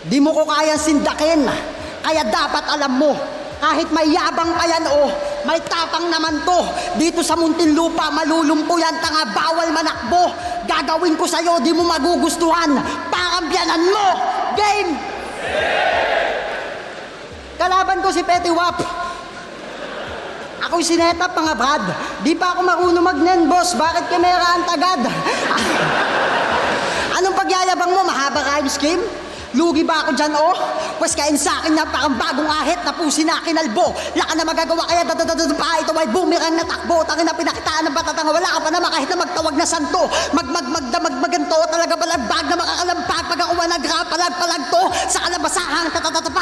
Di mo ko kayang sindakin. Kaya dapat alam mo, kahit may yabang pa yan may tapang naman to. Dito sa Muntinlupa, malulumpo yan, tanga, bawal manakbo. Gagawin ko sa'yo, di mo magugustuhan. Pakambyanan mo! Game! Kalaban ko si Petty Wap. Ako'y sinetap, mga brad. Di pa ako marunong mag-nen, boss. Bakit kamera ang tagad? Anong pagyayabang mo? Mahaba rhyme scheme? Lugi ba ako dyan, Pwes kain sa akin na parang bagong ahit na pusi na kinalbo. Laka na magagawa kaya pa. Ito ay boomerang na takbo. Tangin na pinakitaan ng batatanga. Wala ka pa naman kahit na magtawag na santo. Magmaganto talaga balagbag na makakalampag. Pag ako nagrap, palag to. Sa kalabasahang tatatapa.